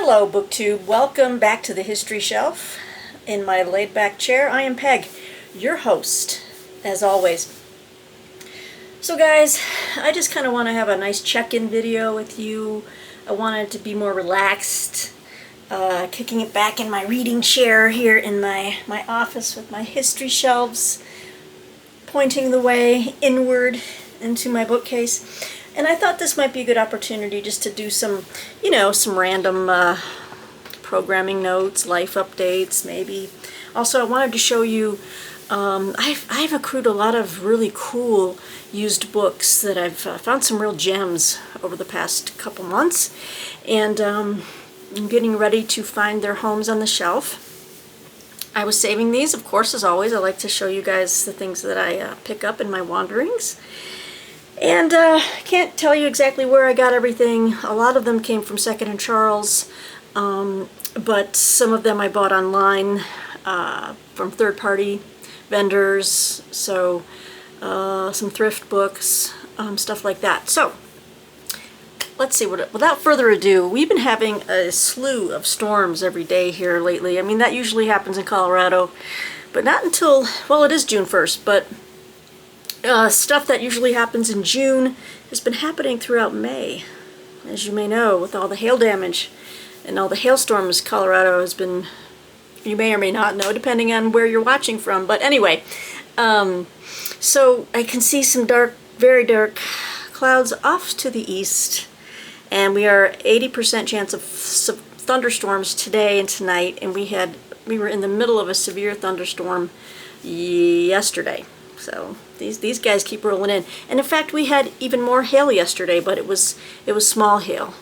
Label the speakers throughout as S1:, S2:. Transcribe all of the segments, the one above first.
S1: Hello BookTube, welcome back to the History Shelf. In my laid-back chair, I am Peg, your host, as always. So guys, I just kind of want to have a nice check-in video with you. I wanted to be more relaxed, kicking it back in my reading chair here in my office with my history shelves, pointing the way inward into my bookcase. And I thought this might be a good opportunity just to do some, some random programming notes, life updates, maybe. Also, I wanted to show you, I've accrued a lot of really cool used books that I've found some real gems over the past couple months. And I'm getting ready to find their homes on the shelf. I was saving these, of course, as always. I like to show you guys the things that I pick up in my wanderings. And can't tell you exactly where I got everything. A lot of them came from Second & Charles, but some of them I bought online from third-party vendors, so some thrift books, stuff like that. So, let's see, without further ado, we've been having a slew of storms every day here lately. I mean, that usually happens in Colorado, but not until, well, it is June 1st, but stuff that usually happens in June has been happening throughout May. As you may know, with all the hail damage and all the hailstorms Colorado has been, you may or may not know, depending on where you're watching from. But anyway, so I can see some dark, very dark clouds off to the east, and we are 80% chance of thunderstorms today and tonight, and we were in the middle of a severe thunderstorm yesterday. So these guys keep rolling in, and in fact we had even more hail yesterday, but it was small hail.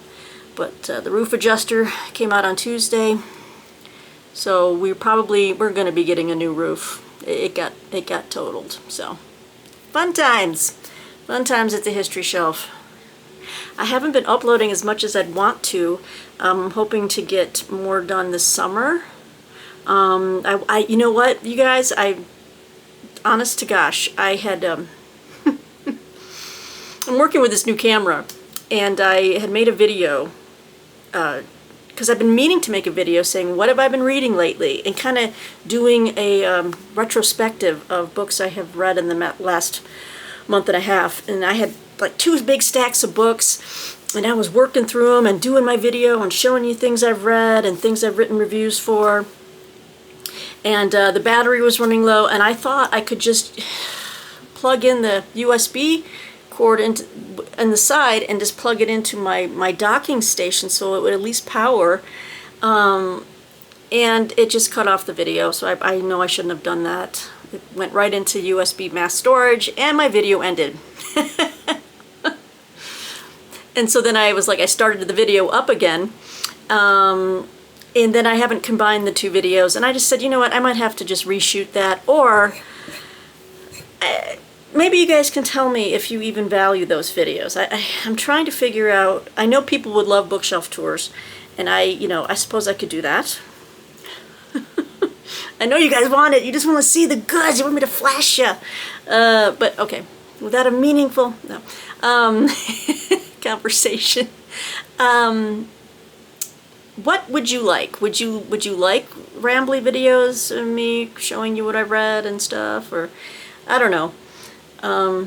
S1: But the roof adjuster came out on Tuesday, so we're going to be getting a new roof. It got totaled. So fun times at the History Shelf. I haven't been uploading as much as I'd want to. I'm hoping to get more done this summer. You know what, you guys, honest to gosh, I had, I'm working with this new camera, and I had made a video, because I've been meaning to make a video saying, what have I been reading lately, and kind of doing a retrospective of books I have read in the last month and a half. And I had like 2 big stacks of books, and I was working through them and doing my video and showing you things I've read and things I've written reviews for. And the battery was running low, and I thought I could just plug in the USB cord in the side and just plug it into my docking station so it would at least power. And it just cut off the video, so I know I shouldn't have done that. It went right into USB mass storage, and my video ended. And so then I started the video up again. And then I haven't combined the 2 videos, and I just said, you know what, I might have to just reshoot that, or maybe you guys can tell me if you even value those videos. I'm trying to figure out, I know people would love bookshelf tours, and I suppose I could do that. I know you guys want it, you just want to see the goods, you want me to flash you. But okay, without a meaningful, conversation. What would you like? Would you like rambly videos of me showing you what I read and stuff, or I don't know. I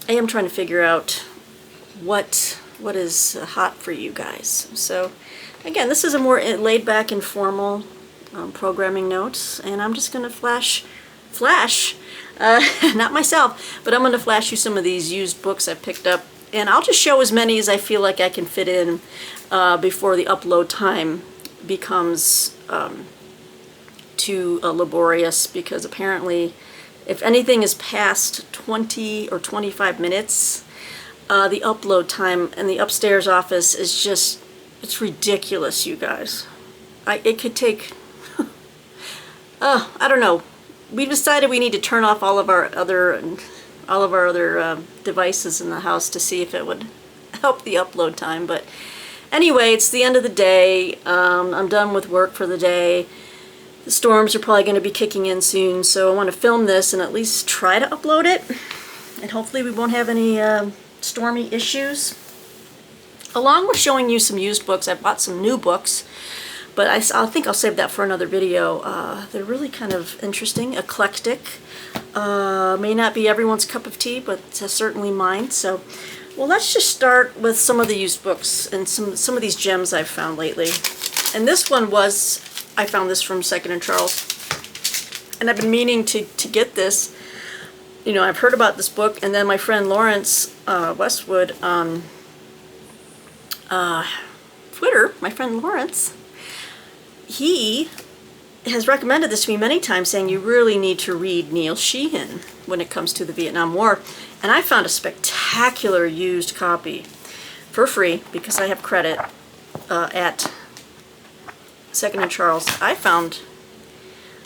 S1: am trying to figure out what is hot for you guys. So again, this is a more laid back, informal programming notes, and I'm just gonna flash, not myself, but I'm gonna flash you some of these used books I picked up. And I'll just show as many as I feel like I can fit in before the upload time becomes too laborious, because apparently if anything is past 20 or 25 minutes, the upload time in the upstairs office is just, it's ridiculous, you guys. It could take, I don't know. We've decided we need to turn off all of our other devices in the house to see if it would help the upload time. But anyway, it's the end of the day. I'm done with work for the day. The storms are probably going to be kicking in soon, so I want to film this and at least try to upload it, and hopefully we won't have any stormy issues. Along with showing you some used books, I bought some new books, but I think I'll save that for another video. They're really kind of interesting, eclectic. May not be everyone's cup of tea, but it's certainly mine. So, well, let's just start with some of the used books and some of these gems I've found lately. And this one was, I found this from Second and Charles. And I've been meaning to get this. You know, I've heard about this book, and then my friend Lawrence Westwood on Twitter, my friend Lawrence, he has recommended this to me many times, saying you really need to read Neil Sheehan when it comes to the Vietnam War. And I found a spectacular used copy for free because I have credit at Second and Charles. I found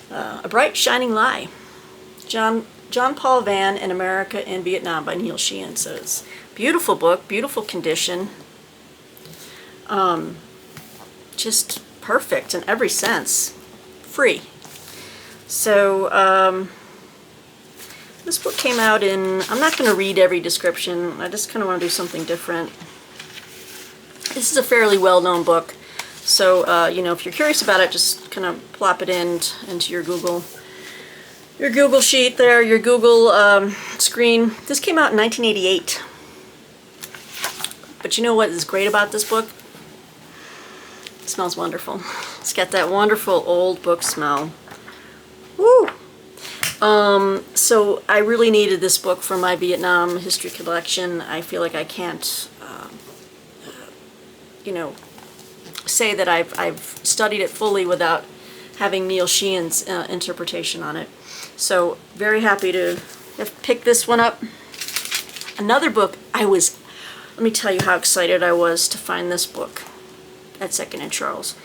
S1: A Bright Shining Lie, John Paul Van in America and Vietnam by Neil Sheehan. So it's a beautiful book, beautiful condition, just perfect in every sense, free. So this book came out in, I'm not going to read every description, I just kind of want to do something different. This is a fairly well-known book, so you know, if you're curious about it, just kind of plop it into your Google sheet there, your Google screen. This came out in 1988. But you know what is great about this book? It smells wonderful. It's got that wonderful old book smell. Woo! So I really needed this book for my Vietnam history collection. I feel like I can't, you know, say that I've studied it fully without having Neil Sheehan's interpretation on it. So very happy to have picked this one up. Another book, let me tell you how excited I was to find this book at Second and Charles.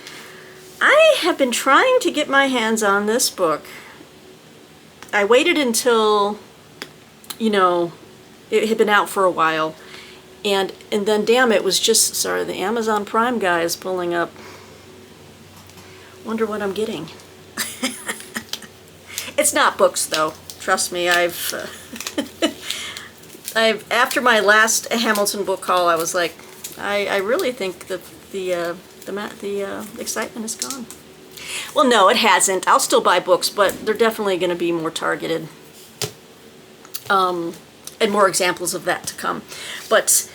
S1: I have been trying to get my hands on this book. I waited until, you know, it had been out for a while. And then, damn, it was just, sorry, the Amazon Prime guy is pulling up. Wonder what I'm getting. It's not books, though. Trust me, I've after my last Hamilton book haul, I was like, I really think the excitement is gone. Well, no, it hasn't. I'll still buy books, but they're definitely going to be more targeted. And more examples of that to come. But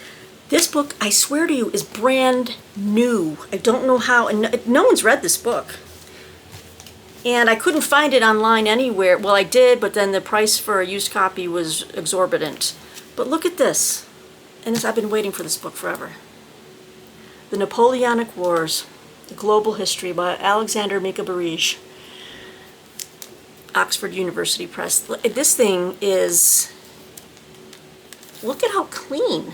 S1: this book, I swear to you, is brand new. I don't know how, and no one's read this book. And I couldn't find it online anywhere. Well, I did, but then the price for a used copy was exorbitant. But look at this. And I've been waiting for this book forever. The Napoleonic Wars, The Global History by Alexander Mikabarij. Oxford University Press. This thing is, look at how clean.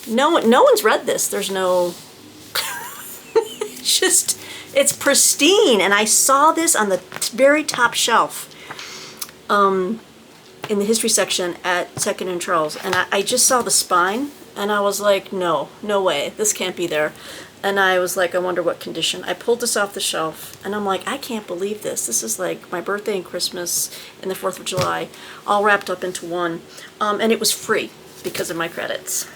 S1: No one's read this. There's no, it's pristine. And I saw this on the very top shelf in the history section at Second and Charles. And I just saw the spine, and I was like, no way, this can't be there. And I was like, I wonder what condition. I pulled this off the shelf, and I'm like, I can't believe this. This is like my birthday and Christmas and the 4th of July, all wrapped up into one. And it was free because of my credits.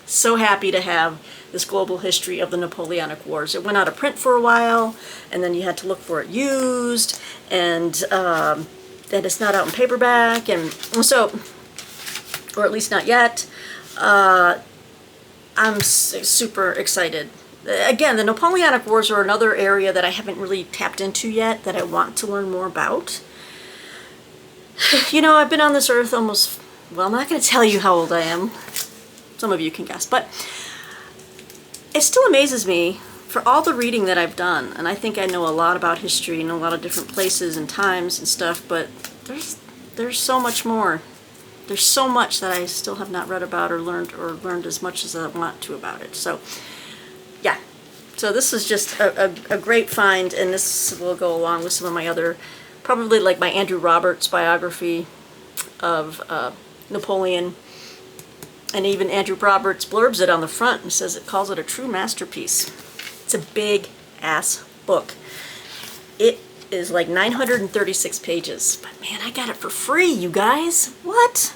S1: So happy to have this global history of the Napoleonic Wars. It went out of print for a while, and then you had to look for it used, and then it's not out in paperback, and so, or at least not yet. I'm super excited. Again, the Napoleonic Wars are another area that I haven't really tapped into yet, that I want to learn more about. You know, I've been on this earth almost, well, I'm not going to tell you how old I am. Some of you can guess, but it still amazes me for all the reading that I've done, and I think I know a lot about history and a lot of different places and times and stuff, but there's so much more. There's so much that I still have not read about or learned as much as I want to about it. So, yeah. So this is just a great find, and this will go along with some of my other, probably like my Andrew Roberts biography of Napoleon. And even Andrew Roberts blurbs it on the front and says calls it a true masterpiece. It's a big ass book. It is like 936 pages. But man, I got it for free, you guys. What?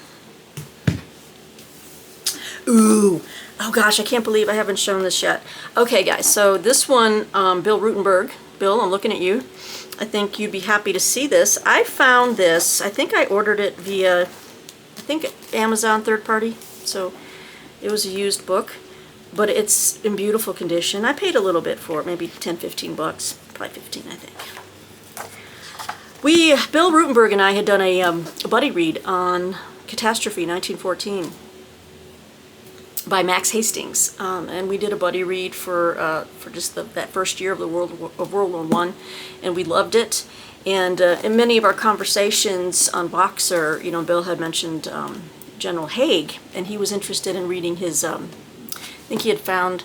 S1: Ooh. Oh gosh, I can't believe I haven't shown this yet. Okay guys, so this one, Bill Rutenberg. Bill, I'm looking at you. I think you'd be happy to see this. I found this, I think I ordered it via, Amazon third party. So it was a used book, but it's in beautiful condition. I paid a little bit for it, maybe 10, 15 bucks. Probably 15, I think. Bill Rutenberg and I had done a buddy read on Catastrophe 1914 by Max Hastings, and we did a buddy read for just that first year of World War I, and we loved it. And in many of our conversations on Boxer, you know, Bill had mentioned General Hague, and he was interested in reading his. I think he had found,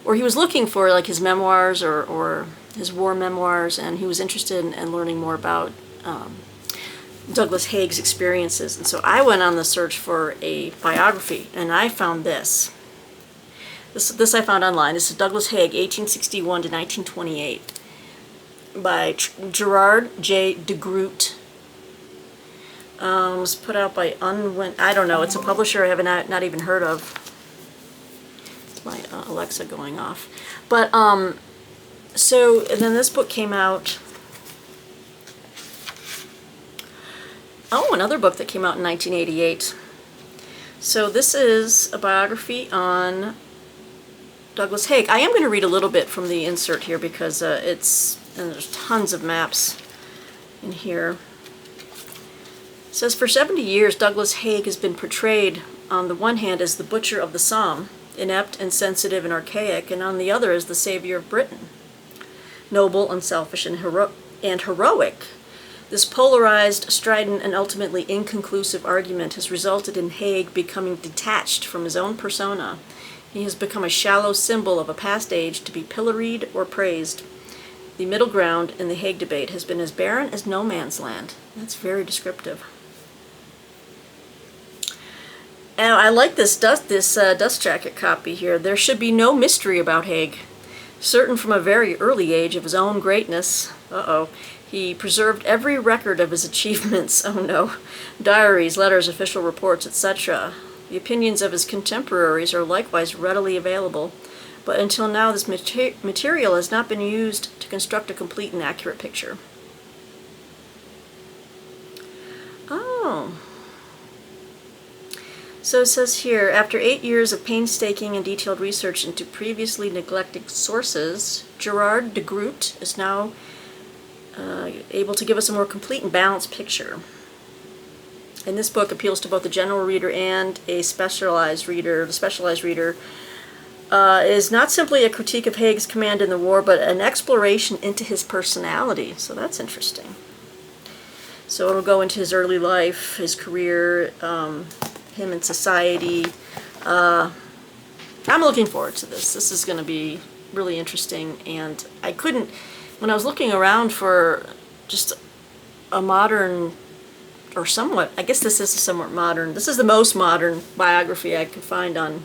S1: or he was looking for like his memoirs or his war memoirs, and he was interested in learning more about Douglas Hague's experiences. And so I went on the search for a biography, and I found this. This I found online. This is Douglas Hague, 1861 to 1928, by Gerard J. de Groot. Was put out by I don't know. It's a publisher I have not even heard of. It's my Alexa going off. But so and then this book came out. Oh, another book that came out in 1988. So this is a biography on Douglas Hague. I am going to read a little bit from the insert here because there's tons of maps in here. It says, for 70 years, Douglas Hague has been portrayed on the one hand as the butcher of the Somme, inept, insensitive, and archaic, and on the other as the savior of Britain, noble, unselfish, and heroic. This polarized, strident, and ultimately inconclusive argument has resulted in Hague becoming detached from his own persona. He has become a shallow symbol of a past age to be pilloried or praised. The middle ground in the Hague debate has been as barren as no man's land. That's very descriptive. And I like this dust jacket copy here. There should be no mystery about Hague. Certain from a very early age of his own greatness, he preserved every record of his achievements, diaries, letters, official reports, etc. The opinions of his contemporaries are likewise readily available, but until now this material has not been used to construct a complete and accurate picture. Oh. So it says here, after 8 years of painstaking and detailed research into previously neglected sources, Gerard de Groot is now able to give us a more complete and balanced picture. And this book appeals to both the general reader and a specialized reader. The specialized reader is not simply a critique of Hague's command in the war, but an exploration into his personality. So that's interesting. So it'll go into his early life, his career, him in society. I'm looking forward to this. This is going to be really interesting, and when I was looking around for just a modern, or somewhat, I guess this is somewhat modern, this is the most modern biography I could find on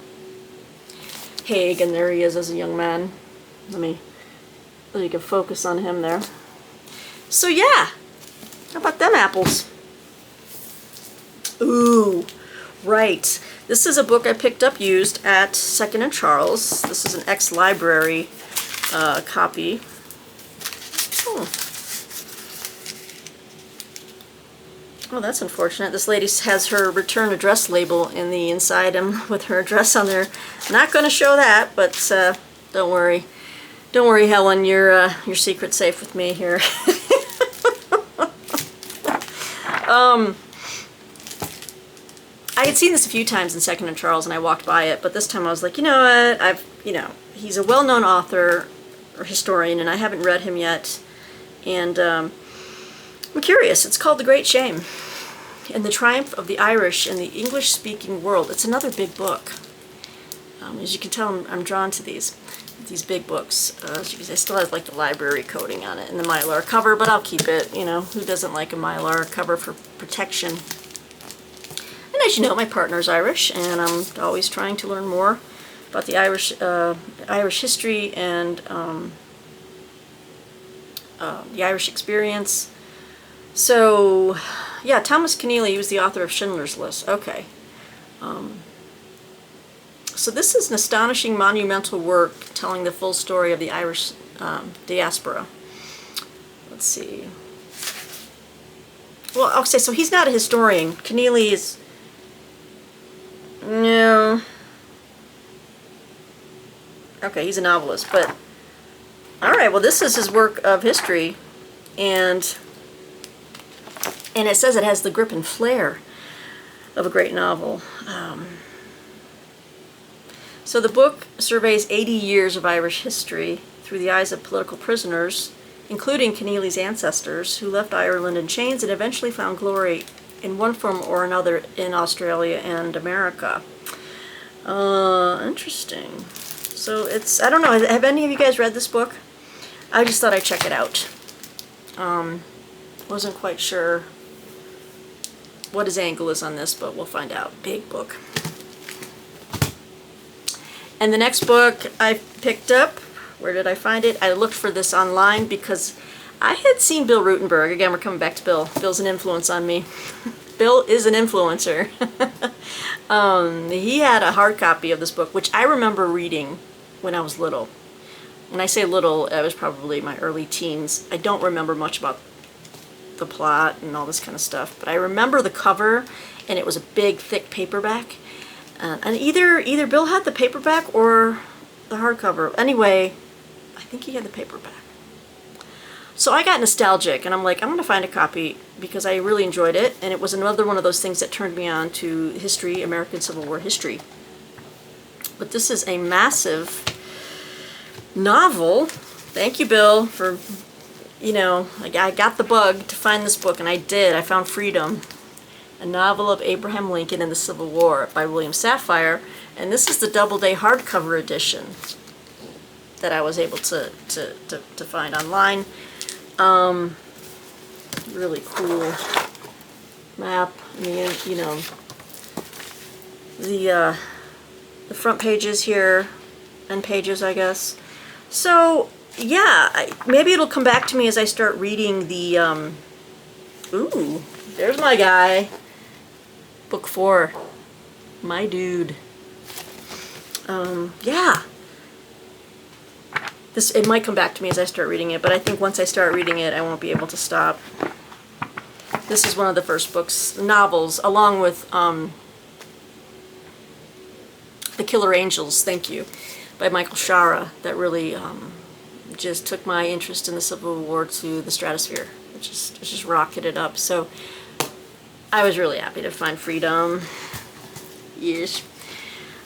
S1: Hague, and there he is as a young man. So you can focus on him there. So yeah, how about them apples? Ooh, right. This is a book I picked up used at Second and Charles. This is an ex-library copy. Oh, that's unfortunate. This lady has her return address label in the inside and with her address on there. Not going to show that, but don't worry. Don't worry, Helen. Your secret's safe with me here. I had seen this a few times in Second and Charles, and I walked by it, but this time I was like, you know what? He's a well-known author or historian, and I haven't read him yet. And I'm curious. It's called The Great Shame and the Triumph of the Irish in the English-Speaking World. It's another big book. As you can tell, I'm drawn to these big books. As you can see, it still has like the library coating on it and the Mylar cover, but I'll keep it. Who doesn't like a Mylar cover for protection? And as you know, my partner's Irish, and I'm always trying to learn more about the Irish history and the Irish experience. So, yeah, Thomas Connelly, he was the author of Schindler's List. Okay. So this is an astonishing monumental work telling the full story of the Irish diaspora. Let's see. Well, okay, so he's not a historian. Connelly is... No. Okay, he's a novelist, but... Alright, well this is his work of history, and it says it has the grip and flair of a great novel. So the book surveys 80 years of Irish history through the eyes of political prisoners, including Connelly's ancestors, who left Ireland in chains and eventually found glory in one form or another in Australia and America. Interesting. So it's, I don't know, have any of you guys read this book? I just thought I'd check it out. Wasn't quite sure what his angle is on this, but we'll find out. Big book. And the next book I picked up, where did I find it? I looked for this online because I had seen Bill Rutenberg. Again, we're coming back to Bill. Bill's an influence on me. Bill is an influencer. He had a hard copy of this book, which I remember reading when I was little. When I say little, I was probably my early teens. I don't remember much about the plot and all this kind of stuff, but I remember the cover, and it was a big, thick paperback. And either Bill had the paperback or the hardcover. Anyway, I think he had the paperback. So I got nostalgic, and I'm like, I'm going to find a copy because I really enjoyed it, and it was another one of those things that turned me on to history, American Civil War history. But this is a massive novel. Thank you, Bill, for, you know, I got the bug to find this book, and I did. I found Freedom, a novel of Abraham Lincoln and the Civil War by William Sapphire, and this is the Doubleday hardcover edition that I was able to find online. Really cool map. I mean, you know, the front pages here, and pages, I guess. So yeah, maybe it'll come back to me as I start reading the ooh, there's my guy. Book 4, my dude. Yeah. It might come back to me as I start reading it, but I think once I start reading it, I won't be able to stop. This is one of the first novels, along with The Killer Angels, thank you, by Michael Shara, that really just took my interest in the Civil War to the stratosphere. It just rocketed up. So I was really happy to find Freedom. Yes.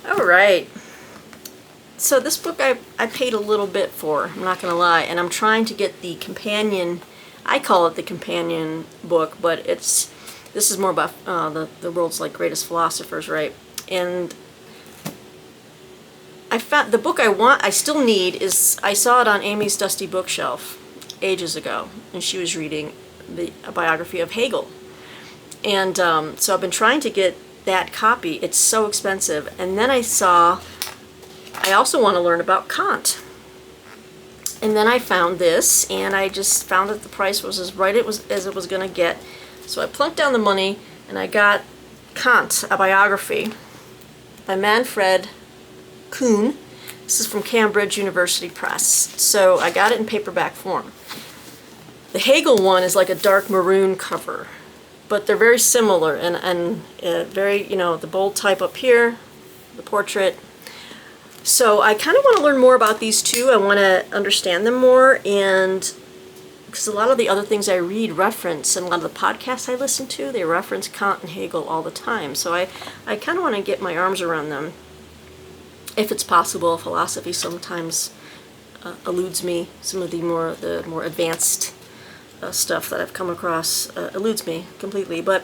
S1: All right. So this book I paid a little bit for, I'm not going to lie, and I'm trying to get the companion, I call it the companion book, but this is more about the world's like greatest philosophers, right? And I found the book I still need is, I saw it on Amy's Dusty Bookshelf ages ago, and she was reading a biography of Hegel. And so I've been trying to get that copy. It's so expensive. And then I also want to learn about Kant. And then I found this, and I just found that the price was as right as it was going to get. So I plunked down the money, and I got Kant, a biography by Manfred Kuhn. This is from Cambridge University Press. So I got it in paperback form. The Hegel one is like a dark maroon cover, but they're very similar, and very, you know, the bold type up here, the portrait. So I kind of want to learn more about these two. I want to understand them more, and because a lot of the other things I read reference, and a lot of the podcasts I listen to, they reference Kant and Hegel all the time. So I kind of want to get my arms around them. If it's possible, philosophy sometimes eludes me. Some of the more advanced stuff that I've come across eludes me completely. But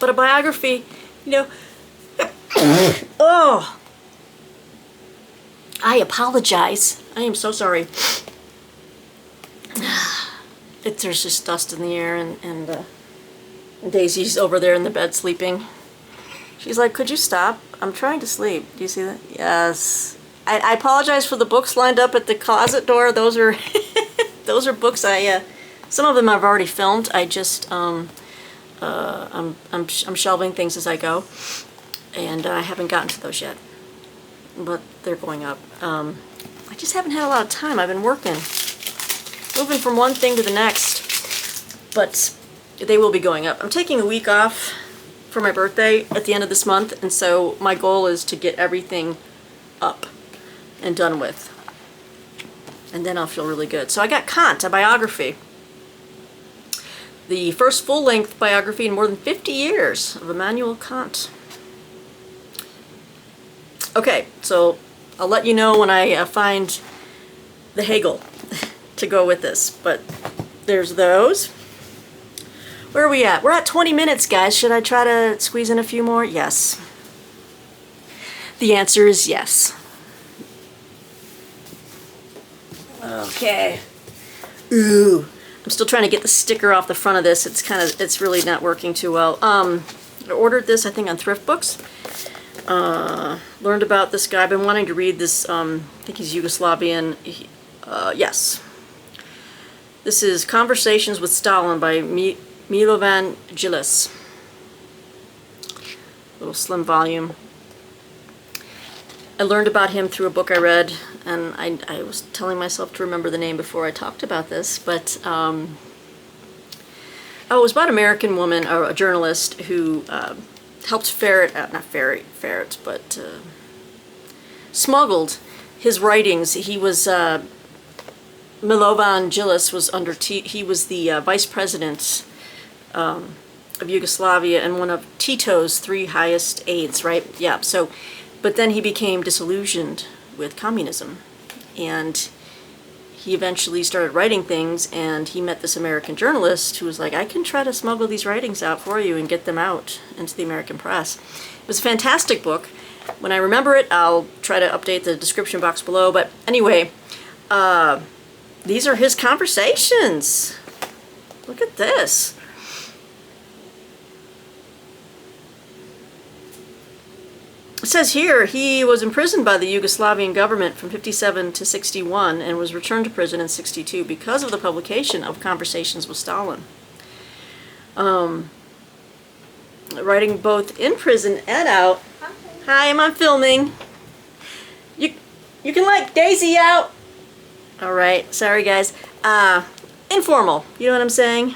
S1: a biography, you know. Oh, I apologize. I am so sorry. There's just dust in the air, and Daisy's over there in the bed sleeping. She's like, could you stop? I'm trying to sleep. Do you see that? Yes. I apologize for the books lined up at the closet door. Those are those are books some of them I've already filmed. I just I'm shelving things as I go, and I haven't gotten to those yet. but they're going up. I just haven't had a lot of time. I've been working, moving from one thing to the next, but they will be going up. I'm taking a week off for my birthday at the end of this month, and so my goal is to get everything up and done with, and then I'll feel really good. So I got Kant, a biography. The first full-length biography in more than 50 years of Immanuel Kant. Okay, so I'll let you know when I find the Hegel to go with this, but there's those. Where are we at? We're at 20 minutes, guys. Should I try to squeeze in a few more? Yes. The answer is yes. Okay. Ooh. I'm still trying to get the sticker off the front of this. It's really not working too well. I ordered this, I think, on Thrift Books. Learned about this guy. I've been wanting to read this, I think he's Yugoslavian. Yes. This is Conversations with Stalin by Milovan Djilas. Little slim volume. I learned about him through a book I read, and I was telling myself to remember the name before I talked about this, but oh, it was about an American woman, or a journalist, who helped smuggled his writings. He was, Milovan Djilas was he was the vice president of Yugoslavia and one of Tito's 3 highest aides, right? Yeah, so, but then he became disillusioned with communism, and he eventually started writing things, and he met this American journalist who was like, I can try to smuggle these writings out for you and get them out into the American press. It was a fantastic book. When I remember it, I'll try to update the description box below, but anyway, these are his conversations. Look at this. It says here he was imprisoned by the Yugoslavian government from 57 to 61 and was returned to prison in 62 because of the publication of Conversations with Stalin. Writing both in prison and out. Hi, I'm filming. You can let Daisy out. All right, sorry guys. Informal, you know what I'm saying?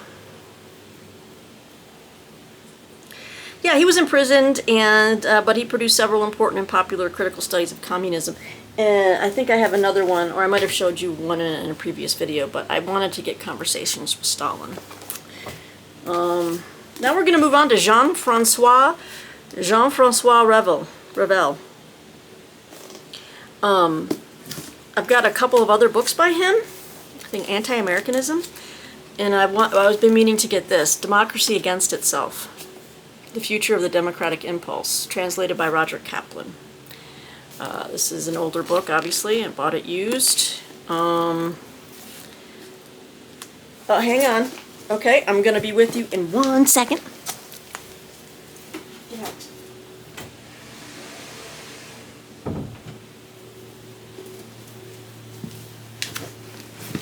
S1: Yeah, he was imprisoned, and but he produced several important and popular critical studies of communism. And I think I have another one, or I might have showed you one in a previous video, but I wanted to get Conversations with Stalin. Now we're going to move on to Jean-Francois Revel. I've got a couple of other books by him. I think Anti-Americanism, and I've been meaning to get this, Democracy Against Itself. The Future of the Democratic Impulse, translated by Roger Kaplan. This is an older book, obviously, and bought it used. Oh, hang on. Okay, I'm going to be with you in 1 second. Get out.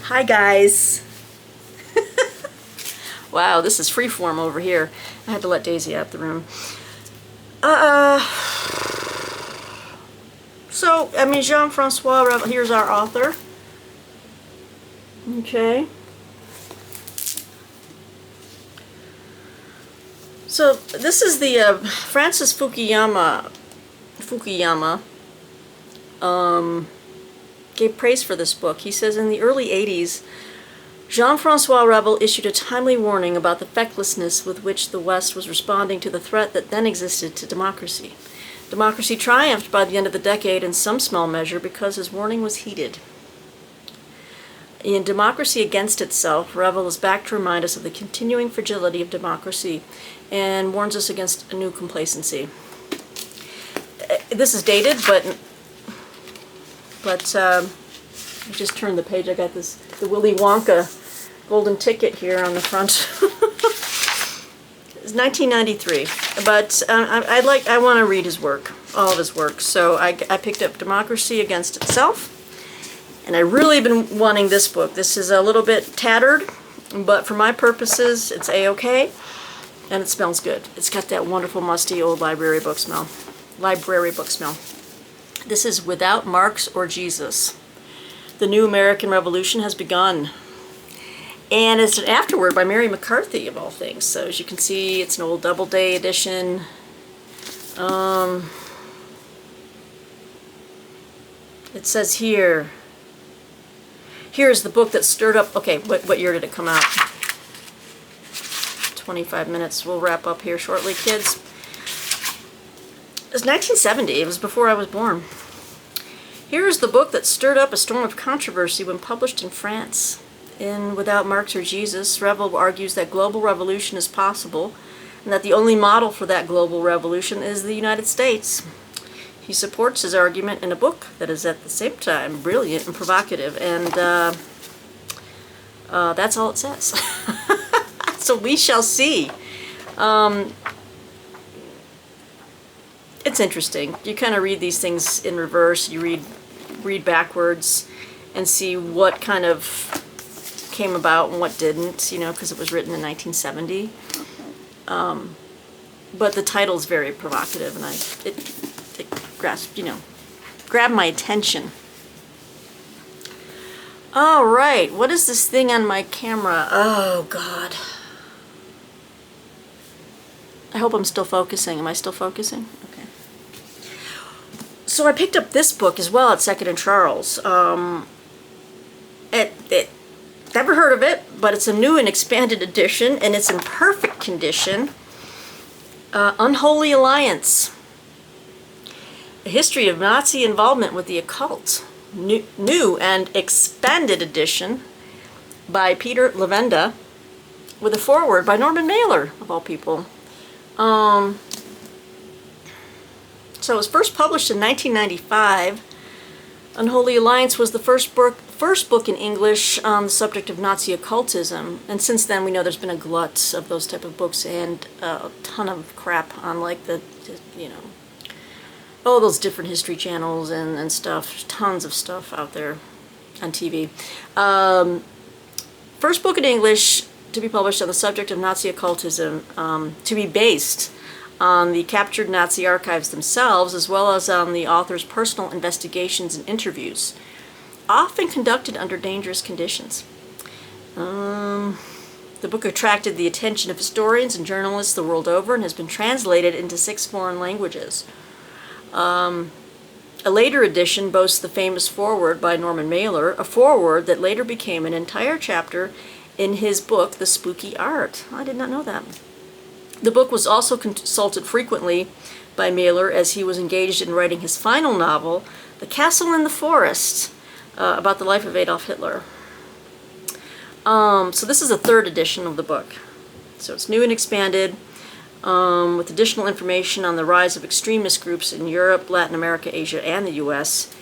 S1: Hi, guys. Wow, this is freeform over here. I had to let Daisy out the room. So, I mean, Jean-Francois Revel, here's our author. Okay. So, this is the Francis Fukuyama gave praise for this book. He says, in the early 80s, Jean-Francois Revel issued a timely warning about the fecklessness with which the West was responding to the threat that then existed to democracy. Democracy triumphed by the end of the decade in some small measure because his warning was heeded. In Democracy Against Itself, Revel is back to remind us of the continuing fragility of democracy and warns us against a new complacency. This is dated, but I just turned the page. I got the Willy Wonka golden ticket here on the front. It's 1993, but I want to read his work, all of his work. So I picked up Democracy Against Itself, and I really been wanting this book. This is a little bit tattered, but for my purposes, it's a-okay, and it smells good. It's got that wonderful musty old library book smell. This is Without Marx or Jesus. The New American Revolution has begun. And it's an afterword by Mary McCarthy, of all things. So as you can see, it's an old Doubleday edition. It says here, here's the book that stirred up, okay, what year did it come out? 25 minutes, we'll wrap up here shortly, kids. It was 1970, it was before I was born. Here is the book that stirred up a storm of controversy when published in France. In Without Marx or Jesus, Revel argues that global revolution is possible and that the only model for that global revolution is the United States. He supports his argument in a book that is at the same time brilliant and provocative, and that's all it says. So we shall see. It's interesting. You kind of read these things in reverse. You read backwards and see what kind of came about and what didn't, you know, because it was written in 1970. But the title is very provocative, and it grasped, you know, grabbed my attention. All right, what is this thing on my camera? Oh, God. I hope I'm still focusing. Am I still focusing? Okay. So I picked up this book as well at Second and Charles. Never heard of it, but it's a new and expanded edition, and it's in perfect condition. Unholy Alliance. A History of Nazi Involvement with the Occult. New and expanded edition by Peter Levenda, with a foreword by Norman Mailer, of all people. So it was first published in 1995. Unholy Alliance was the first book in English on the subject of Nazi occultism, and since then we know there's been a glut of those type of books and a ton of crap on, like, the you know, all those different history channels and stuff. Tons of stuff out there on TV. First book in English to be published on the subject of Nazi occultism, to be based on the captured Nazi archives themselves, as well as on the author's personal investigations and interviews, often conducted under dangerous conditions. The book attracted the attention of historians and journalists the world over and has been translated into 6 foreign languages. A later edition boasts the famous foreword by Norman Mailer, a foreword that later became an entire chapter in his book, The Spooky Art. I did not know that. The book was also consulted frequently by Mailer as he was engaged in writing his final novel, The Castle in the Forest, about the life of Adolf Hitler. So this is a 3rd edition of the book. So it's new and expanded, with additional information on the rise of extremist groups in Europe, Latin America, Asia, and the U.S.,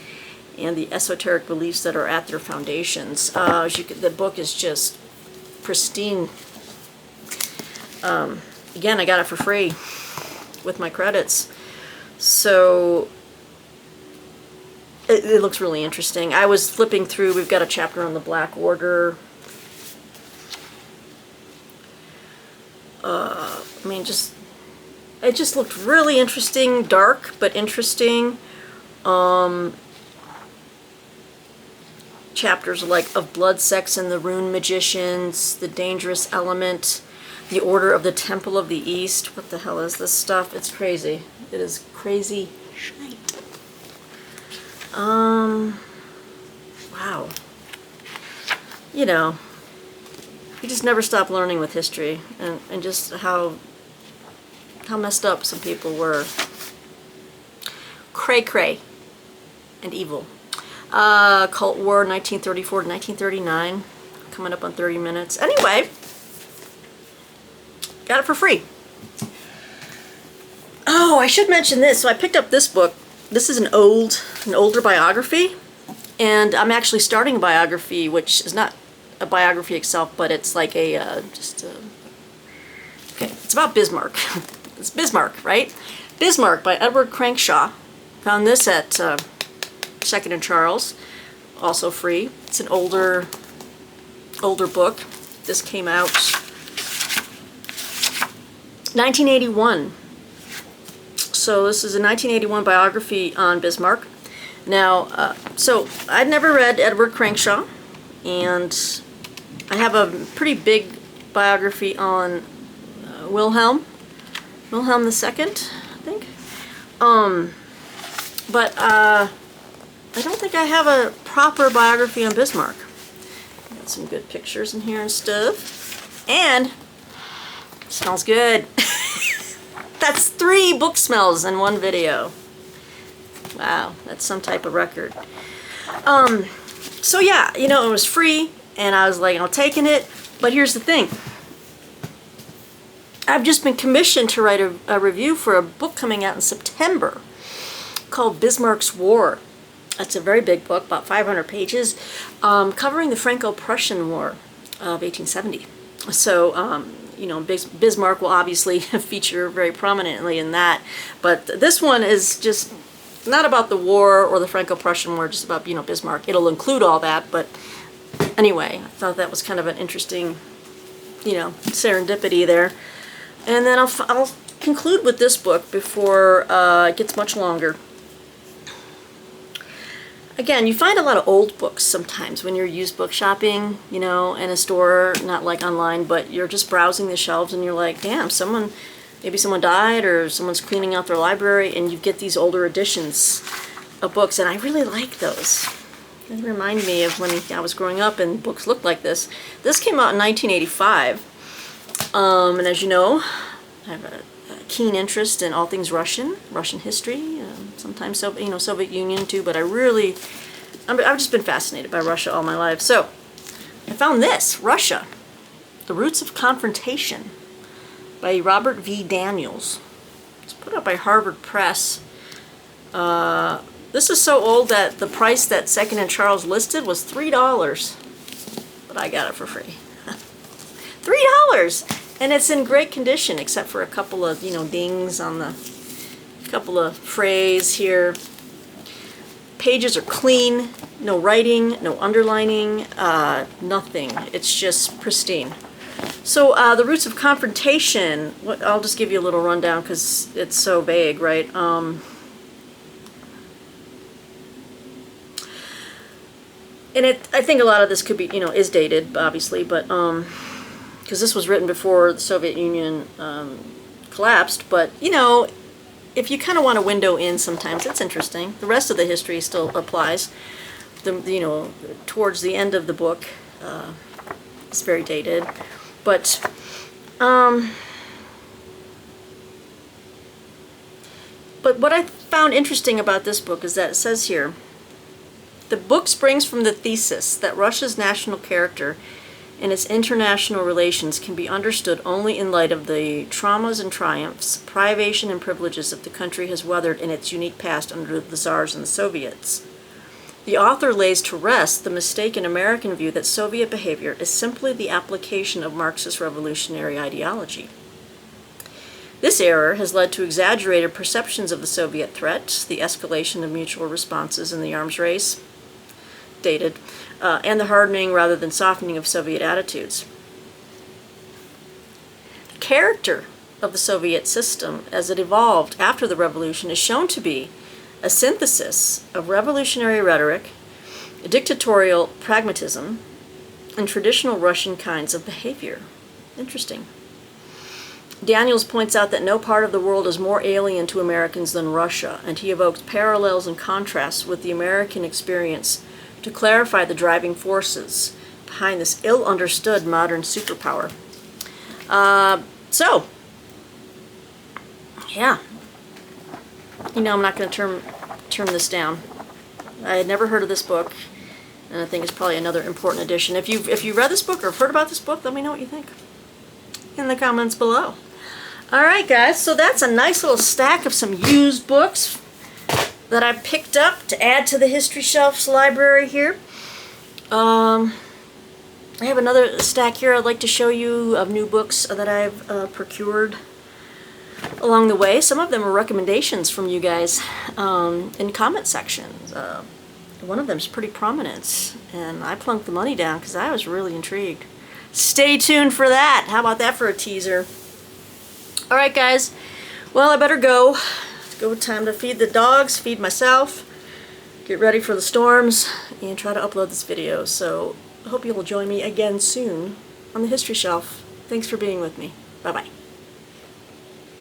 S1: and the esoteric beliefs that are at their foundations. The book is just pristine. Again, I got it for free with my credits. So it looks really interesting. I was flipping through, we've got a chapter on the Black Order. I mean, it just looked really interesting, dark, but interesting. Chapters like of blood, sex, and the rune magicians, the dangerous element, the order of the Temple of the East. What the hell is this stuff? It's crazy. It is crazy shite. Wow. You know, you just never stop learning with history, and just how messed up some people were. Cray-cray and evil. Cult War, 1934 to 1939. Coming up on 30 minutes. Anyway, got it for free. Oh, I should mention this. So I picked up this book. This is an older biography, and I'm actually starting a biography, which is not a biography itself, but it's like okay, it's about Bismarck. It's Bismarck, right? Bismarck by Edward Crankshaw. Found this at Second and Charles, also free. It's an older book. This came out 1981. So this is a 1981 biography on Bismarck. Now, so I'd never read Edward Crankshaw, and I have a pretty big biography on Wilhelm II, I think. But I don't think I have a proper biography on Bismarck. Got some good pictures in here and stuff. And smells good. That's 3 book smells in one video. Wow, that's some type of record. So yeah, you know, it was free, and I was like, I'm taking it. But here's the thing. I've just been commissioned to write a review for a book coming out in September called Bismarck's War. It's a very big book, about 500 pages, covering the Franco-Prussian War of 1870. So, you know, Bismarck will obviously feature very prominently in that, but this one is just not about the war or the Franco-Prussian War, just about, you know, Bismarck. It'll include all that, but anyway, I thought that was kind of an interesting, you know, serendipity there. And then I'll conclude with this book before it gets much longer. Again, you find a lot of old books sometimes when you're used book shopping, you know, in a store, not like online, but you're just browsing the shelves and you're like, damn, maybe someone died or someone's cleaning out their library, and you get these older editions of books, and I really like those. They remind me of when I was growing up and books looked like this. This came out in 1985, and as you know, I have a keen interest in all things Russian history, sometimes Soviet Union too, but I've just been fascinated by Russia all my life. So I found this, Russia, The Roots of Confrontation by Robert V. Daniels. It's put out by Harvard Press. This is so old that the price that Second and Charles listed was $3, but I got it for free. $3! And it's in great condition, except for a couple of, you know, dings on the couple of frays here. Pages are clean, no writing, no underlining, nothing. It's just pristine. So The Roots of Confrontation, I'll just give you a little rundown because it's so vague, right? And I think a lot of this could be, you know, is dated, obviously, but because this was written before the Soviet Union collapsed, but, you know, if you kind of want to window in sometimes, it's interesting. The rest of the history still applies. You know, towards the end of the book, it's very dated. But, what I found interesting about this book is that it says here, the book springs from the thesis that Russia's national character and its international relations can be understood only in light of the traumas and triumphs, privation and privileges that the country has weathered in its unique past under the Tsars and the Soviets. The author lays to rest the mistaken American view that Soviet behavior is simply the application of Marxist revolutionary ideology. This error has led to exaggerated perceptions of the Soviet threat, the escalation of mutual responses in the arms race, dated, and the hardening rather than softening of Soviet attitudes. The character of the Soviet system as it evolved after the revolution is shown to be a synthesis of revolutionary rhetoric, dictatorial pragmatism, and traditional Russian kinds of behavior. Interesting. Daniels points out that no part of the world is more alien to Americans than Russia, and he evokes parallels and contrasts with the American experience to clarify the driving forces behind this ill-understood modern superpower. So, yeah. You know, I'm not going to turn this down. I had never heard of this book, and I think it's probably another important addition. If you've read this book or have heard about this book, let me know what you think in the comments below. All right, guys, so that's a nice little stack of some used books that I picked up to add to the History Shelf's library here. I have another stack here I'd like to show you of new books that I've procured along the way. Some of them are recommendations from you guys in comment sections. One of them is pretty prominent, and I plunked the money down because I was really intrigued. Stay tuned for that. How about that for a teaser? All right, guys. Well, I better go. It's go time to feed the dogs, feed myself, get ready for the storms and try to upload this video. So I hope you'll join me again soon on the History Shelf. Thanks for being with me. Bye-bye.